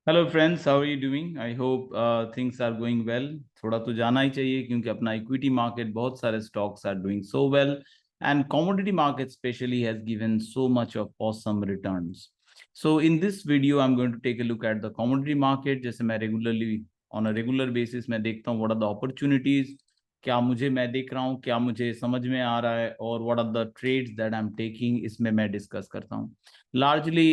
Hello friends, how are you doing? I hope things are going well. थोड़ा तो जाना ही चाहिए क्योंकि अपना इक्विटी मार्केट बहुत सारे stocks are doing so well and commodity market specially has given so much of awesome returns. So in this video I am going to take a look at the commodity market. जैसे मैं regularly on a regular basis मैं देखता हूँ what are the opportunities, क्या मुझे मैं देख रहा हूँ, क्या मुझे समझ में आ रहा है और what are the trades that I am taking, इसमें मैं डिस्कस करता हूँ। Largely,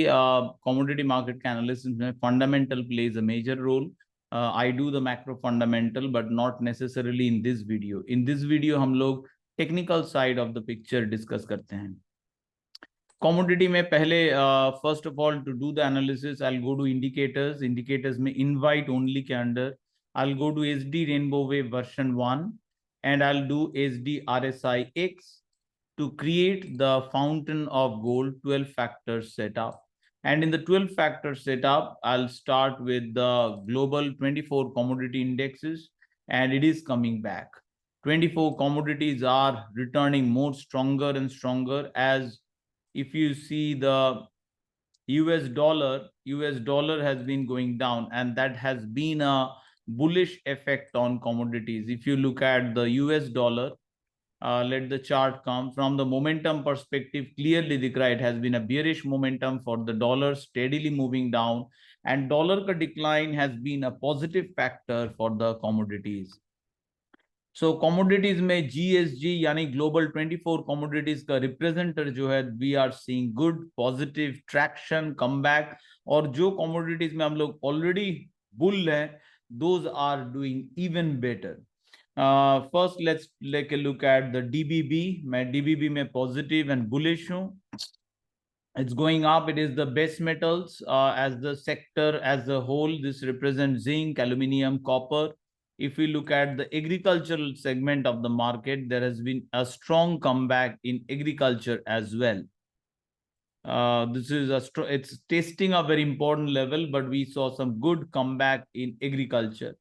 commodity market analysis में fundamental plays a major role. I do the macro fundamental, but not necessarily in this video. In this video, हम लोग technical side of the picture discuss करते हैं। Commodity में पहले first of all to do the analysis, I'll go to indicators. Indicators में invite only के अंदर I'll go to SD Rainbow Wave version 1 and I'll do SD RSI X to create the fountain of gold 12 factor setup. And in the 12 factor setup, I'll start with the global 24 commodity indexes, and it is coming back. 24 commodities are returning more stronger and stronger. As if you see the US dollar has been going down, and that has been a bullish effect on commodities. If you look at the US dollar, let the chart come from the momentum perspective. Clearly दिख रहा है it has been a bearish momentum for the dollar, steadily moving down, and dollar का decline has been a positive factor for the commodities. So commodities में GSG यानी global 24 commodities का representer जो है, we are seeing good positive traction comeback, और जो commodities में हम लोग already bull हैं, those are doing even better. First, let's take a look at the DBB. मैं DBB में positive and bullish हूँ. It's going up. It is the best metals as the sector as a whole. This represents zinc, aluminium, copper. If we look at the agricultural segment of the market, there has been a strong comeback in agriculture as well. This is it's testing a very important level, but we saw some good comeback in agriculture.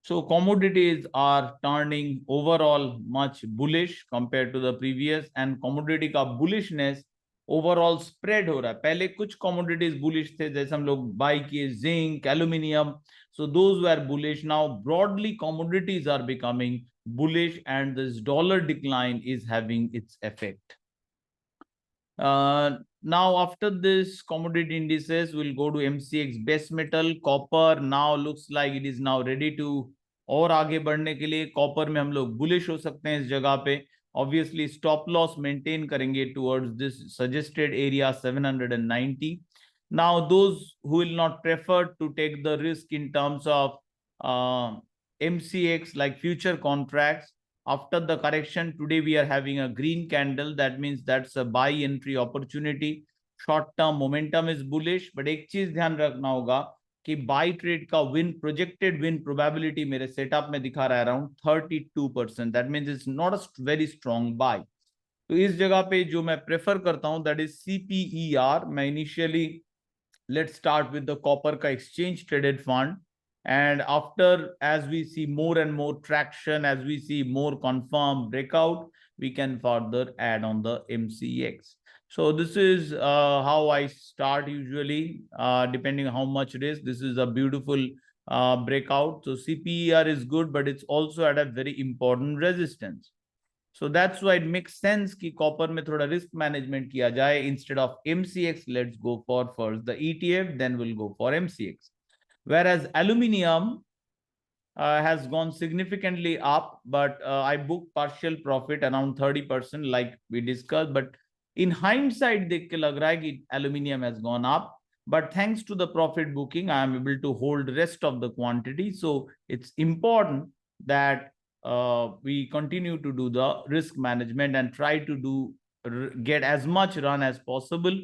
So commodities are turning overall much bullish compared to the previous, and commodity का bullishness overall spread हो रहा है. पहले कुछ commodities bullish थे, जैसे हम लोग buy किए zinc, aluminium, so those were bullish. Now broadly commodities are becoming bullish, and this dollar decline is having its effect. Now after this commodity indices, we'll go to MCX base metal. Copper now looks like it is now ready to और आगे बढ़ने के लिए copper में हम लोग bullish हो सकते हैं इस जगह पे. ऑब्वियसली स्टॉप लॉस मेंटेन करेंगे towards this suggested area 790. Now those who will not prefer to take the risk in terms of MCX like future contracts, after the correction today we are having a green candle. That means that's a buy entry opportunity. Short term momentum is bullish, but एक चीज ध्यान रखना होगा कि by trade का win projected win probability मेरे setup में दिखा रहा है around 32%. That means it's not a very strong bye. तो इस जगह पे जो मैं प्रेफर करता हूं दैट इज CPER. मैं initially let's start with the copper ka exchange traded fund, and after as we see more and more traction, as we see more confirmed breakout, we can further add on the MCX. So this is how I start usually, depending on how much it is. This is a beautiful breakout. So CPER is good, but it's also at a very important resistance. So that's why it makes sense कि copper में थोड़ा risk management किया जाए. Instead of MCX, let's go for first the ETF, then we'll go for MCX. Whereas aluminium has gone significantly up, but I booked partial profit around 30% like we discussed. But in hindsight, देख के लग रहा है कि aluminium has gone up. But thanks to the profit booking, I am able to hold rest of the quantity. So it's important that we continue to do the risk management and try to get as much run as possible.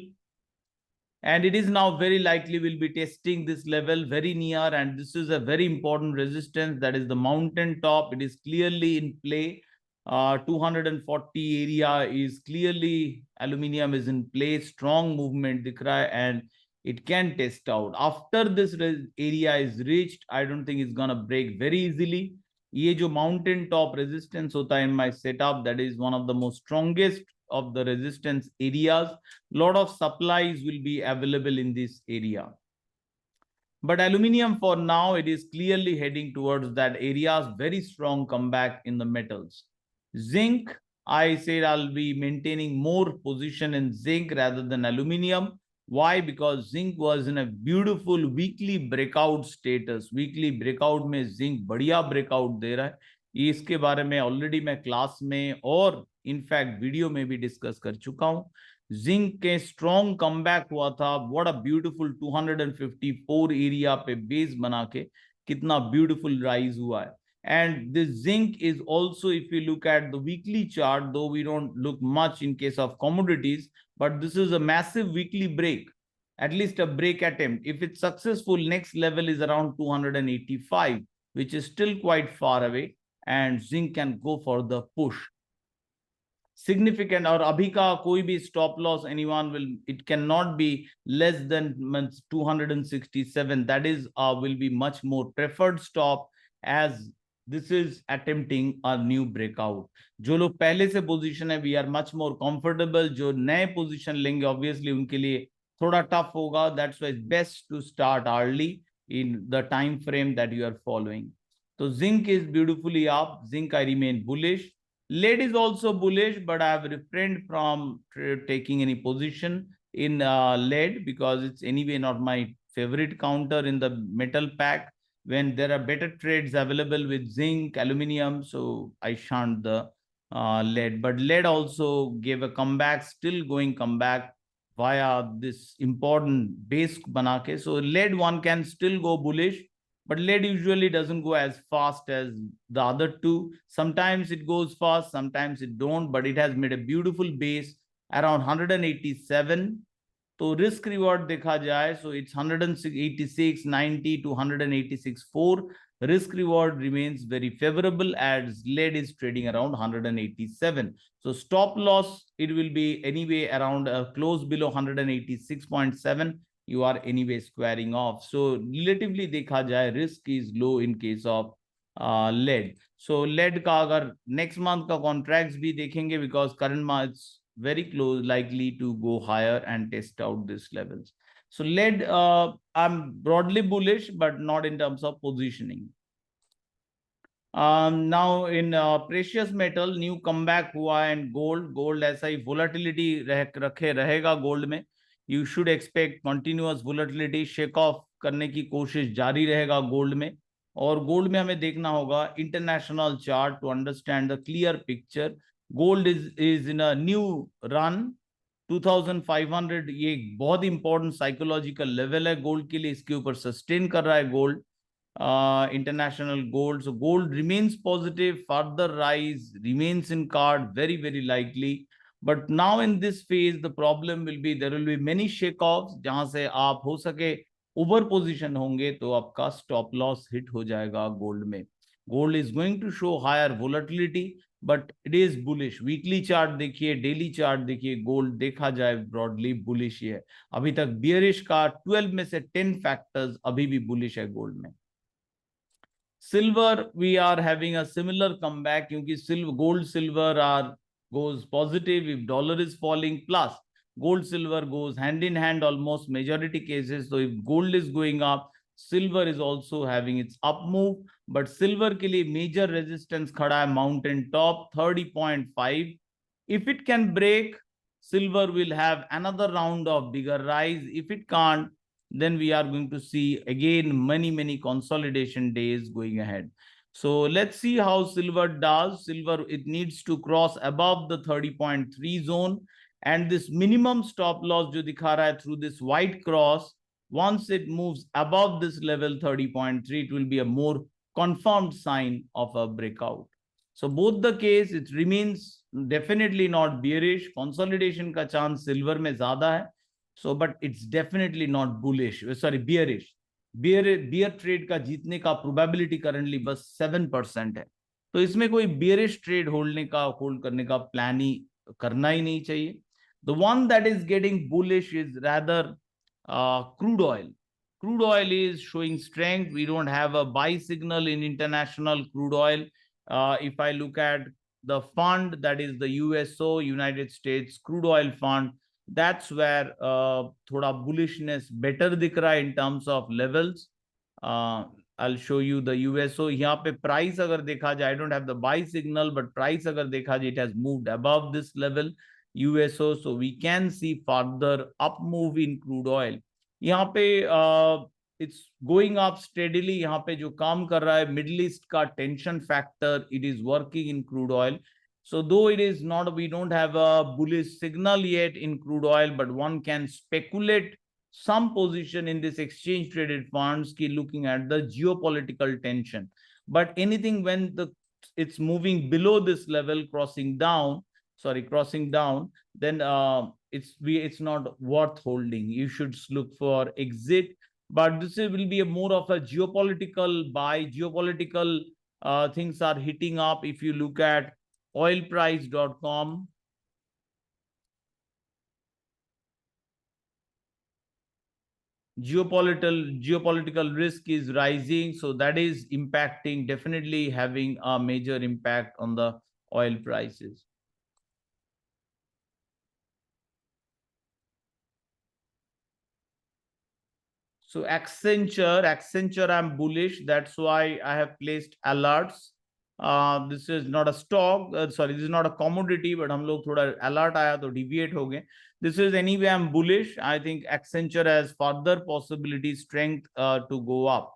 And it is now very likely we'll be testing this level very near, and this is a very important resistance, that is the mountain top. It is clearly in play. 240 area is clearly, aluminium is in play, strong movement dikh raha hai, and it can test out. After this area is reached, I don't think it's gonna break very easily. ये जो mountain top resistance होता है in my setup, that is one of the most strongest of the resistance areas. Lot of supplies will be available in this area. But aluminum for now, it is clearly heading towards that area's very strong comeback in the metals. Zinc, I said I'll be maintaining more position in zinc rather than aluminum. Why? Because zinc was in a beautiful weekly breakout status. Weekly breakout में zinc बढ़िया breakout दे रहा है. इसके बारे में already मैं class में और इनफैक्ट वीडियो में भी डिस्कस कर चुका हूं. जिंक के स्ट्रॉन्ग कमबैक हुआ था. व्हाट अ ब्यूटीफुल 254 एरिया पे बेस बना के कितना ब्यूटीफुल राइज हुआ है. And this zinc is also, if you look at the weekly chart, though we don't look much in case of commodities, but this is a massive weekly break, at least a break attempt. If it's successful, next level is around 285, which is still quite far away, and zinc can go for the push. Significant, और अभी का कोई भी stop loss, anyone will, it cannot be less than 267. That is will be much more preferred stop, as this is attempting a new breakout. जो लोग पहले से position है, we are much more comfortable. जो नए पोजीशन लेंगे obviously उनके लिए थोड़ा टफ होगा. That's why it's best to start early in the time frame that you are following. So zinc is beautifully up. Zinc I remain bullish. Lead is also bullish, but I have refrained from taking any position in lead because it's anyway not my favorite counter in the metal pack. When there are better trades available with zinc, aluminum, so I shunned the lead. But lead also gave a comeback, still going comeback via this important base banake. So lead one can still go bullish, but lead usually doesn't go as fast as the other two. Sometimes it goes fast, sometimes it don't, but it has made a beautiful base around 187. So risk reward देखा जाए, so it's 186.90 to 186.4. Risk reward remains very favorable as lead is trading around 187. So stop loss, it will be anyway around close below 186.7. You are anyway squaring off. So relatively देखा जाए, risk is low in case of lead. So lead का अगर next month का contracts भी देखेंगे, because current month it's very close, likely to go higher and test out these levels. So lead, I'm broadly bullish, but not in terms of positioning. Now in precious metal, new comeback हुआ, and gold ऐसा ही volatility रखे रहेगा gold में. You should expect continuous volatility. Shake off करने की कोशिश जारी रहेगा gold में. और gold में हमें देखना होगा international chart to understand the clear picture. Gold is in a new run. 2500 ये बहुत important psychological level है gold के लिए. इसके ऊपर sustain कर रहा है gold. International gold. So gold remains positive. Further rise remains in card, very, very likely. But now in this phase, the problem will be there will be many shake-offs जहां से आप हो सके ओवर पोजिशन होंगे तो आपका stop loss hit हो जाएगा गोल्ड में. Gold is going to show higher volatility, but it is bullish. Weekly chart देखिए, डेली चार्ट देखिए, गोल्ड देखा जाए ब्रॉडली बुलिश ही है. अभी तक बियरिश का 12 में से 10 फैक्टर्स अभी भी बुलिश है गोल्ड में. Silver, we are having a similar comeback क्योंकि gold silver goes positive if dollar is falling, plus gold silver goes hand in hand almost majority cases. So if gold is going up, silver is also having its up move. But silver के लिए major resistance खड़ा है mountain top 30.5. If it can break, silver will have another round of bigger rise. If it can't, then we are going to see again many consolidation days going ahead. So let's see how silver does. Silver, it needs to cross above the 30.3 zone, and this minimum stop loss jo dikha raha hai through this white cross, once it moves above this level 30.3, it will be a more confirmed sign of a breakout. So both the case, it remains definitely not bearish. Consolidation ka chance silver mein zyada hai. So, but it's definitely not bullish. Sorry, bearish. Bear trade का जीतने का probability currently बस 7% है. तो इसमें कोई bearish trade hold करने का plan ही करना ही नहीं चाहिए. The one that is getting bullish is rather crude oil. Crude oil is showing strength. We don't have a buy signal in international crude oil. If I look at the fund, that is the USO, United States Crude Oil Fund, that's where thoda bullishness better dikh raha hai in terms of levels. I'll show you the USO. यहाँ पे price अगर देखा जाए, I don't have the buy signal, but price अगर देखा जाए, it has moved above this level USO, so we can see further up move in crude oil. यहाँ पे it's going up steadily. यहाँ पे जो काम कर रहा है Middle East का tension factor, it is working in crude oil. So though it is not, we don't have a bullish signal yet in crude oil, but one can speculate some position in this exchange traded funds key looking at the geopolitical tension. But anything when it's moving below this level, crossing down, then it's not worth holding. You should look for exit. But this will be more of a geopolitical buy. Geopolitical things are hitting up. If you look at oilprice.com, geopolitical risk is rising, so that is impacting, definitely having a major impact on the oil prices. So Accenture I'm bullish, that's why I have placed alerts. This is not a stock, this is not a commodity, but हम लोग थोड़ा alert आया तो deviate हो गए. This is anyway I'm bullish. I think Accenture has further possibility strength to go up.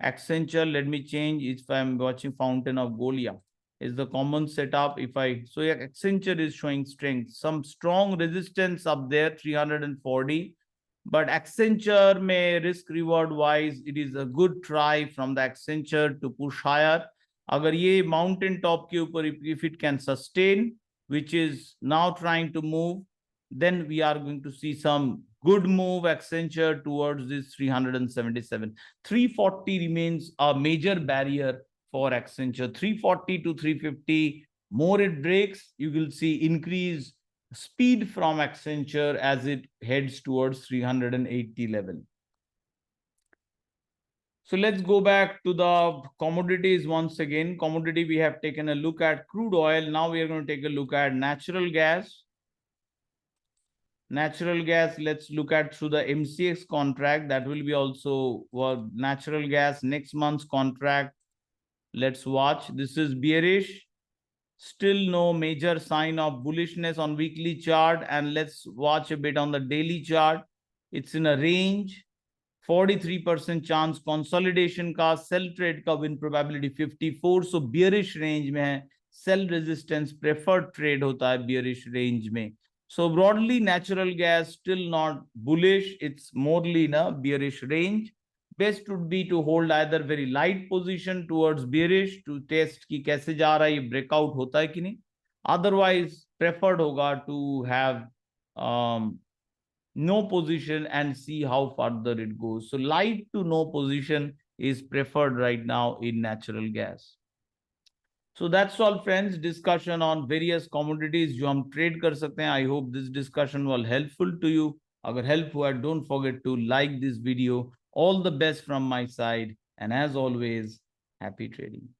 Accenture, let me change if I'm watching Fountain of Golia. Is the common setup. So yeah, Accenture is showing strength, some strong resistance up there, 340. But Accenture may risk reward wise, it is a good try from the Accenture to push higher. Agar ye mountain top ke upar, if it can sustain, which is now trying to move, then we are going to see some good move Accenture towards this 377. 340 remains a major barrier for Accenture. 340 to 350, more it breaks, you will see increase speed from Accenture as it heads towards 380 level. So let's go back to the commodities once again. Commodity, we have taken a look at crude oil. Now we are going to take a look at natural gas. Natural gas, let's look at through the MCX contract. That will be also natural gas next month's contract. Let's watch. This is bearish. Still no major sign of bullishness on weekly chart, and let's watch a bit on the daily chart. It's in a range, 43% chance consolidation ka, sell trade ka win probability 54, so bearish range mein hai. Sell resistance preferred trade hota hai bearish range mein. So broadly natural gas still not bullish, it's morely in a bearish range. Best would be to hold either very light position towards bearish to test ki kaise ja raha hai, ye breakout hota hai ki nahi. Otherwise preferred hoga to have no position and see how further it goes. So light to no position is preferred right now in natural gas. So that's all friends, discussion on various commodities जो हम trade कर सकते हैं. I hope this discussion was helpful to you. अगर help हुआ, don't forget to like this video. All the best from my side, and as always, happy trading.